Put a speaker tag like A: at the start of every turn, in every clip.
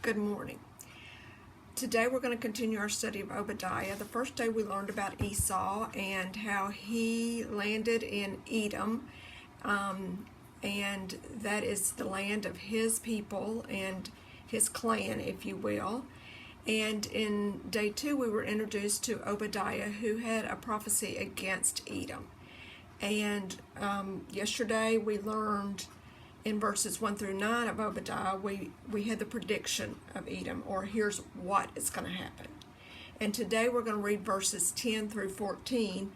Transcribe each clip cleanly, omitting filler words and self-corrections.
A: Good morning. Today we're going to continue our study of Obadiah. The first day we learned about Esau and how he landed in Edom, and that is the land of his people and his clan, if you will. And in day 2 we were introduced to Obadiah, who had a prophecy against Edom. And yesterday we learned in verses 1 through 9 of Obadiah, we had the prediction of Edom, or here's what is going to happen. And today we're going to read verses 10 through 14,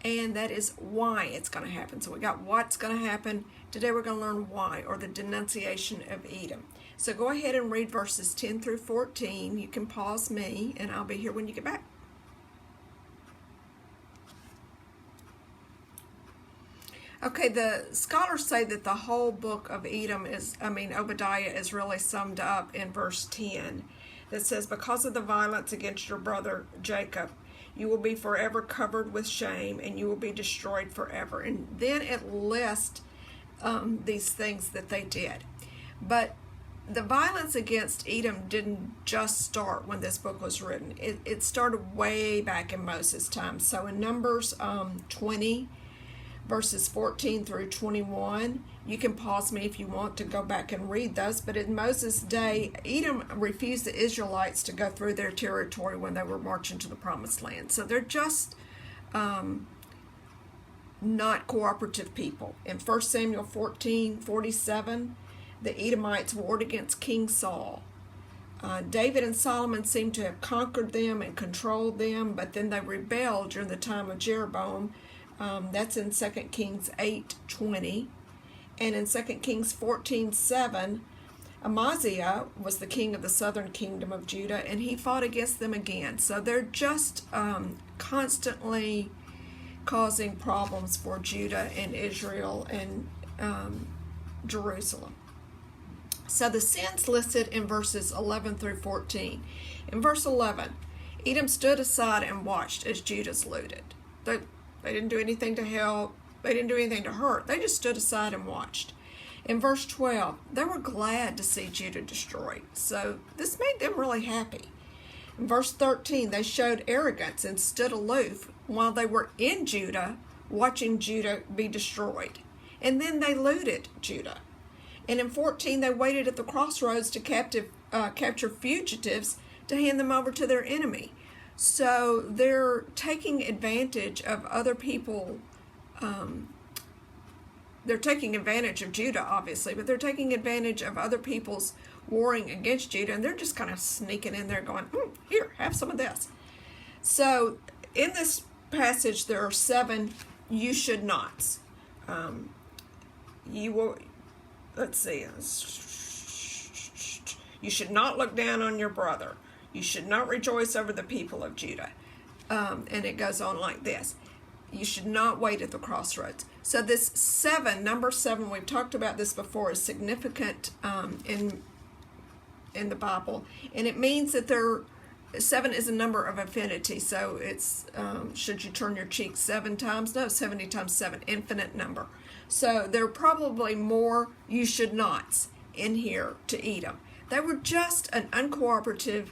A: and that is why it's going to happen. So we got what's going to happen. Today we're going to learn why, or the denunciation of Edom. So go ahead and read verses 10 through 14. You can pause me, and I'll be here when you get back. Okay, the scholars say that the whole book of Obadiah is really summed up in verse 10 that says, because of the violence against your brother Jacob, you will be forever covered with shame and you will be destroyed forever. And then it lists these things that they did. But the violence against Edom didn't just start when this book was written. It started way back in Moses' time. So in Numbers 20, verses 14 through 21. You can pause me if you want to go back and read those. But in Moses' day, Edom refused the Israelites to go through their territory when they were marching to the Promised Land. So they're just not cooperative people. In 1 Samuel 14:47, the Edomites warred against King Saul. David and Solomon seem to have conquered them and controlled them, but then they rebelled during the time of Jeroboam. That's in 2 Kings 8:20. And in 2 Kings 14:7, Amaziah was the king of the southern kingdom of Judah, and he fought against them again. So they're just constantly causing problems for Judah and Israel and Jerusalem. So the sins listed in verses 11 through 14. In verse 11, Edom stood aside and watched as Judah's looted. They didn't do anything to help. They didn't do anything to hurt. They just stood aside and watched. In verse 12, they were glad to see Judah destroyed. So this made them really happy. In verse 13, they showed arrogance and stood aloof while they were in Judah, watching Judah be destroyed. And then they looted Judah. And in 14, they waited at the crossroads to capture fugitives to hand them over to their enemy. So they're taking advantage of other people. They're taking advantage of Judah, obviously, but they're taking advantage of other people's warring against Judah, and they're just kind of sneaking in there going, here, have some of this. So in this passage, there are 7 you should nots. Let's see. You should not look down on your brother. You should not rejoice over the people of Judah. And it goes on like this. You should not wait at the crossroads. So this 7, number 7, we've talked about this before, is significant in the Bible. And it means that 7 is a number of infinity. So it's, should you turn your cheek 7 times? No, 70 times 7, infinite number. So there are probably more you should nots in here to Edom. They were just an uncooperative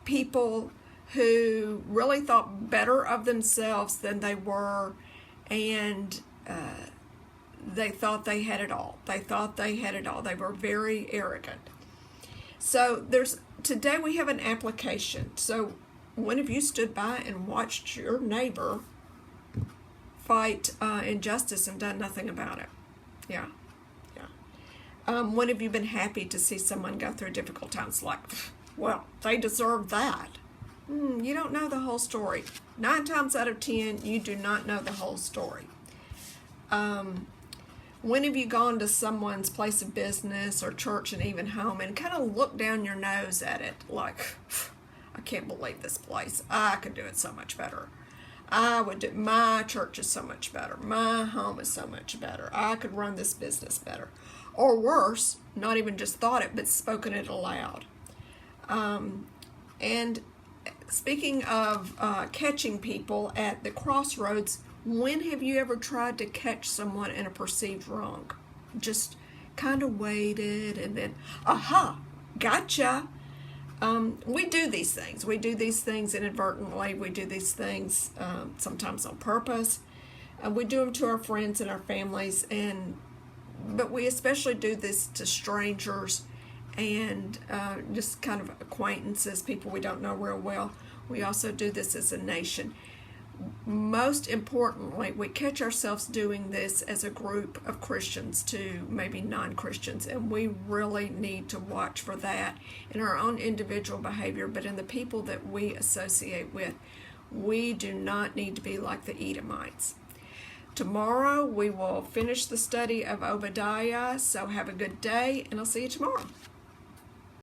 A: people who really thought better of themselves than they were, and they thought they had it all. They were very arrogant. So today we have an application. So when have you stood by and watched your neighbor fight injustice and done nothing about it? Yeah. When have you been happy to see someone go through difficult times? Like, well, they deserve that. You don't know the whole story. 9 times out of 10, you do not know the whole story. When have you gone to someone's place of business or church and even home and kind of looked down your nose at it like, I can't believe this place. I could do it so much better. My church is so much better. My home is so much better. I could run this business better. Or worse, not even just thought it, but spoken it aloud. And speaking of catching people at the crossroads, when have you ever tried to catch someone in a perceived wrong? Just kind of waited and then, aha, gotcha. We do these things. We do these things inadvertently. We do these things sometimes on purpose. We do them to our friends and our families, but we especially do this to strangers and just kind of acquaintances, people we don't know real well. We also do this as a nation. Most importantly, we catch ourselves doing this as a group of Christians to maybe non-Christians, and we really need to watch for that in our own individual behavior, but in the people that we associate with. We do not need to be like the Edomites. Tomorrow we will finish the study of Obadiah, so have a good day, and I'll see you tomorrow.